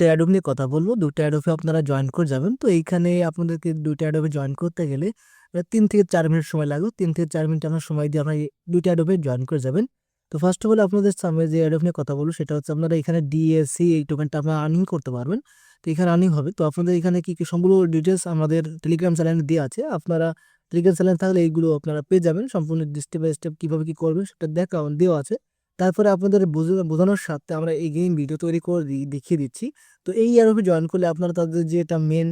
Adobe নিয়ে কথা বলবো। ২ টা অ্যাডোবে আপনারা জয়েন করে যাবেন। তো এইখানে আপনাদেরকে ২ টা অ্যাডোবে জয়েন করতে গেলে ৩ থেকে ৪ মিনিট সময় লাগবে। ৩ থেকে ৪ মিনিট আপনার সময় দিয়ে আপনারা এই ২ টা অ্যাডোবে জয়েন করে যাবেন। তো ফার্স্ট অফ অল আপনাদের সামনে যে অ্যাডোব নিয়ে কথা বলবো সেটা হচ্ছে আপনারা এখানে ডিএসি এই টোকেনটা আপনারা আর্নিং করতে পারবেন। তো এখানে আর্নিং হবে। তো আপনাদের এখানে কি সম্পূর্ণ ডিটেইলস আমাদের টেলিগ্রাম চ্যানেলে দেয়া আছে। আপনারা টেলিগ্রাম চ্যানেলে থাকলে এইগুলো আপনারা পেয়ে যাবেন। সম্পূর্ণ স্টেপ বাই স্টেপ কিভাবে কি করবেন সেটা দেওয়া আছে। তারপরে আপনাদের বোঝানোর স্বার্থে আমরা এই গেম ভিডিও তৈরি করে দেখিয়ে দিচ্ছি। তো এই অ্যাডোবে জয়েন করলে আপনারা তাদের যে এটা main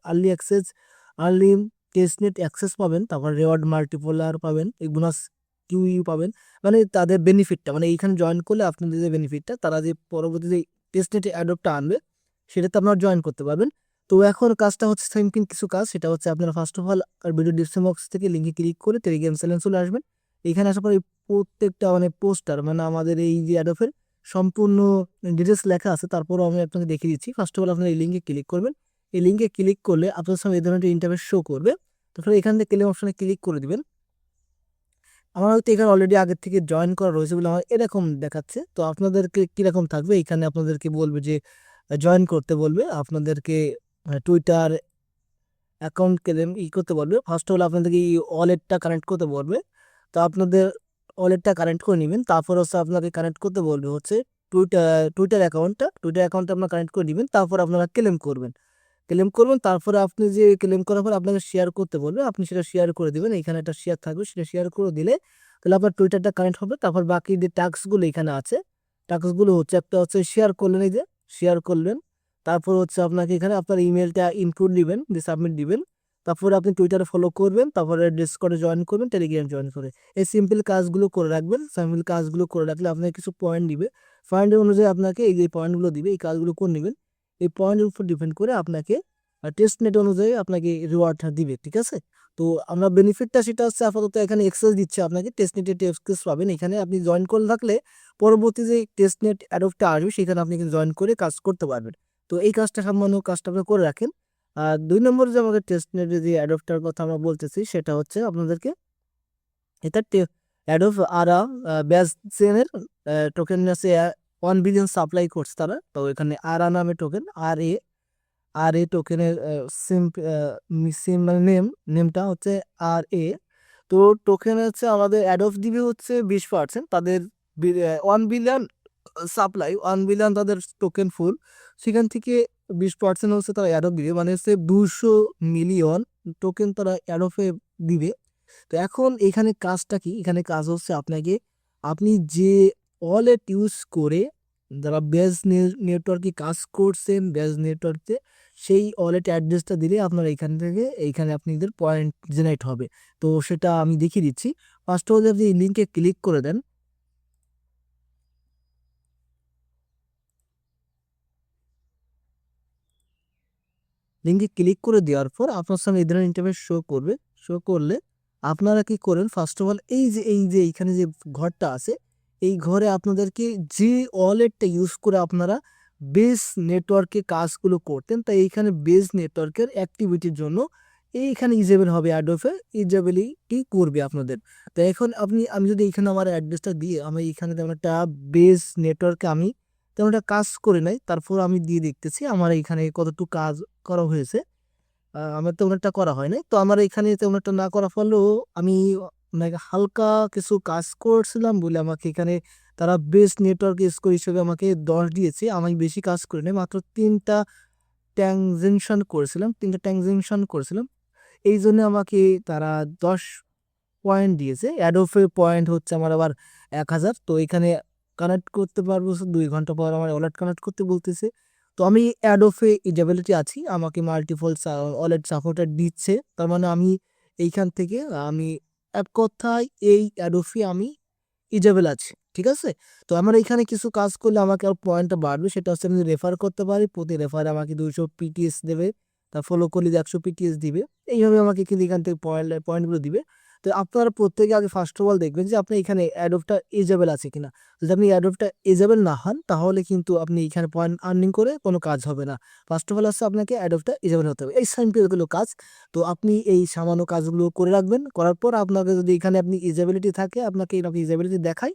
early access, early testnet access পাবেন, তারপর রেওয়ার্ড মাল্টিপ্লায়ার পাবেন, এই বোনাস কিউইউ পাবেন। মানে তাদের বেনিফিটটা মানে এইখানে জয়েন করলে আপনাদের যে বেনিফিটটা তারা যে পরবর্তী যে টেস্টনেট অ্যাডোপটা আনবে সেটাতে আপনারা জয়েন করতে পারবেন। তো এখন কাজটা হচ্ছে সিম্পল কিছু কাজ, সেটা হচ্ছে আপনারা first of all video description box থেকে লিঙ্কে ক্লিক করে টেলিগ্রাম চ্যানেল চলে আসবেন। এখানে আসার পর এই প্রত্যেকটা মানে পোস্টার মানে আমাদের এই যে অ্যাডোবের সম্পূর্ণ ডিটেলস লেখা আছে। তারপরও আমি আপনাকে দেখিয়ে দিচ্ছি। ফার্স্ট অফ অল আপনারা এই লিঙ্কে ক্লিক করবেন। এই লিঙ্কে ক্লিক করলে আপনার সামনে এই ধরনের ইন্টারফেস শো করবে। তারপরে এখান থেকে ক্লেম অপশনে ক্লিক করে দিবেন। আমার হয়তো এখানে অলরেডি আগের থেকে জয়েন করা রয়েছে বলে আমার এরকম দেখাচ্ছে। তো আপনাদেরকে কিরকম থাকবে, এখানে আপনাদেরকে বলবে যে জয়েন করতে বলবে, আপনাদেরকে টুইটার অ্যাকাউন্ট ক্লেম করতে বলবে। ফার্স্ট অফ অল আপনাদেরকে এই ওয়ালেটটা কানেক্ট করতে বলবে। তো আপনাদের ওয়ালেটটা কানেক্ট করে নেবেন। তারপর হচ্ছে আপনাকে কানেক্ট করতে বলবে হচ্ছে টুইটার অ্যাকাউন্টটা আপনার কানেক্ট করে নেবেন। তারপর আপনারা ক্লেম করবেন। তারপরে আপনি যে ক্লেম করার পর আপনাকে শেয়ার করতে বলবে, আপনি সেটা শেয়ার করে দিবেন। এখানে একটা শেয়ার থাকবে, সেটা শেয়ার করে দিলে তাহলে আপনার টুইটারটা কানেক্ট হবে। তারপর বাকি যে টাস্কগুলো এখানে আছে, টাস্কগুলো হচ্ছে একটা হচ্ছে শেয়ার করলেন, এই যে শেয়ার করলেন। তারপর হচ্ছে আপনাকে এখানে আপনার ইমেলটা ইনক্লুড দিবেন, দিয়ে সাবমিট দিবেন। তারপরে আপনি টুইটারে ফলো করবেন, তারপরে ডিসকর্ডে জয়েন করবেন, টেলিগ্রাম জয়েন করে এই সিম্পল কাজগুলো করে রাখবেন। সিম্পল কাজগুলো করে রাখলে আপনাকে কিছু পয়েন্ট দিবে। পয়েন্টের অনুযায়ী আপনাকে এই যে পয়েন্টগুলো দিবে, এই কাজগুলো করে নেবেন। এই পয়েন্টের উপর ডিপেন্ড করে আপনাকে টেস্ট নেট অনুযায়ী আপনাকে রিওয়ার্ডটা দিবে, ঠিক আছে? তো আমরা বেনিফিটটা সেটা হচ্ছে আপাতত এখানে এক্সেস দিচ্ছে আপনাকে, টেস্ট নেটের এক্সেস পাবেন। এখানে আপনি জয়েন করে থাকলে পরবর্তী যে টেস্ট নেট অ্যাডপ্টটা আসবে সেখানে আপনি কিন্তু জয়েন করে কাজ করতে পারবেন। তো এই কাজটা সামান্য কাজটা আপনি করে রাখেন। আর ২ নম্বরে যে আমাদের টেস্ট নেটের যে অ্যাডপ্টার কথা আমরা বলতেছি সেটা হচ্ছে আপনাদেরকে এটা অ্যাডোব আরা ব্যাস চেনের টোকেন আছে 1 বিলিয়ন সাপ্লাই করছে তারা। তো এখানে আরা নামে টোকেন, আর এ টোকেনের সিম সিম মানে নেমটা হচ্ছে RA। তো টোকেন হচ্ছে আমাদের অ্যাডোব দিবে হচ্ছে 20%, তাদের 1 বিলিয়ন সাপ্লাই, 1 বিলিয়ন তাদের টোকেন ফুল, সেখান থেকে 20% হচ্ছে তারা অ্যাডোব দিবে, মানে হচ্ছে 200 মিলিয়ন টোকেন তারা অ্যাডোবে দিবে। তো এখন এখানে কাজটা কি, এখানে কাজ হচ্ছে আপনাকে আপনি যে ওয়ালেট ইউজ করে যারা বেজ নেটওয়ার্কে কাজ করছেন, বেজ নেটওয়ার্কে সেই ওয়ালেট অ্যাড্রেসটা দিলে আপনার এখান থেকে এইখানে আপনাদের পয়েন্ট জেনারেট হবে। তো সেটা আমি দেখিয়ে দিচ্ছি। ফার্স্ট অফ অল আপনি লিঙ্কে ক্লিক করে দেন। লিঙ্কে ক্লিক করে দেওয়ার পর আপনার সামনে এই ধরনের ইন্টারফেস শো করলে আপনারা কি করেন, ফার্স্ট অফ অল এই যে এইখানে যে ঘরটা আছে, এই ঘরে আপনাদেরকে যে ওয়ালেটটা ইউজ করে আপনারা বেস নেটওয়ার্কে কাজগুলো করতেন, তাই এইখানে বেস নেটওয়ার্কের অ্যাক্টিভিটির জন্য এইখানে ইজেবল হবে, অ্যাডোফে ইজেবিলিটি করবে আপনাদের। তো এখন আমি যদি এইখানে আমার অ্যাড্রেসটা দিয়ে আমি এইখানে তেমন একটা বেস নেটওয়ার্কে আমি তেমন একটা কাজ করে নাই, তারপর আমি দিয়ে দেখতেছি আমার এইখানে কতটুকু কাজ করা হয়েছে। আমার তেমন একটা করা হয় নাই। তো আমার এখানে তেমন একটা না করা ফলেও আমি মানে হালকা কিছু কাজ করছিলাম বলে আমাকে এখানে তারা বেস্ট নেটওয়ার্ক স্কোর হিসেবে আমাকে 10 দিয়েছে। আমি বেশি কাজ করি নাই, মাত্র 3টা ট্রানজেকশন করেছিলাম। এই জন্য আমাকে তারা 10 পয়েন্ট দিয়েছে। অ্যাডোফে পয়েন্ট হচ্ছে আমার আবার 1000। তো এখানে কানেক্ট করতে পারবো 2 ঘন্টা পর আমার ওয়ালেট কানেক্ট করতে বলতেছে। তো আমি অ্যাডোফে ইজাবিলিটি আছি, আমাকে মাল্টিপল ওয়ালেট সাপোর্টার দিচ্ছে। তার মানে আমি এইখান থেকে আমি এক কথায় এই অ্যাডোফে আমি ইজাবেল আছে, ঠিক আছে? তো আমার এখানে কিছু কাজ করলে আমাকে আর পয়েন্টটা বাড়বে, সেটা হচ্ছে আমি রেফার করতে পারি, প্রতি রেফারে আমাকে 200 পিটিএস দেবে। তা ফলো করলে 100 পিটিএস দিবে। এইভাবে আমাকে কিন্তু এখান থেকে পয়েন্টগুলো দিবে। তো আপনারা প্রত্যেকে আগে ফার্স্ট অফ অল দেখবেন যে আপনি এখানে অ্যাডোবটা এজেবল আছে কিনা। যদি আপনি অ্যাডোবটা এজেবল না হন তাহলে কিন্তু আপনি এখানে পয়েন্ট আর্নিং করে কোনো কাজ হবে না। ফার্স্ট অফ অল হচ্ছে আপনাকে অ্যাডোবটা এজেবল হতে হবে, এই সিম্পলগুলো কাজ। তো আপনি এই সামান্য কাজগুলো করে রাখবেন, করার পর আপনাকে যদি এখানে আপনি ইজেবিলিটি থাকে, আপনাকে এরকম ইজেবিলিটি দেখায়,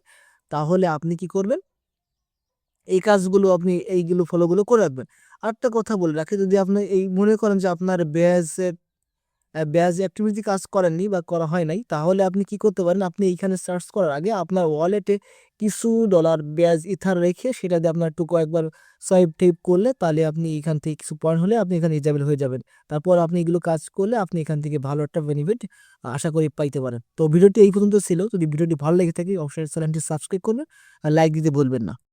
তাহলে আপনি কি করবেন, এই কাজগুলো আপনি এইগুলো ফলোগুলো করে রাখবেন। আরেকটা কথা বলে রাখি, যদি আপনি এই মনে করেন যে আপনার ব্যাজ অ্যাক্টিভিটি কাজ করেননি বা করা হয় নাই, তাহলে আপনি কি করতে পারেন, আপনি এইখানে সার্চ করার আগে আপনার ওয়ালেটে কিছু ডলার ব্যাজ ইথার রেখে সেটা দিয়ে আপনার একটু কয়েকবার সোয়াইপ টেপ করলে তাহলে আপনি এখান থেকে কিছু পয়েন্ট হলে আপনি এখানে এলিজিবল হয়ে যাবেন। তারপর আপনি এগুলো কাজ করলে আপনি এখান থেকে ভালো একটা বেনিফিট আশা করি পাইতে পারেন। তো ভিডিওটি এই পর্যন্ত ছিল। যদি ভিডিওটি ভালো লেগে থাকে অবশ্যই চ্যানেলটি সাবস্ক্রাইব করবেন আর লাইক দিতে ভুলবেন না।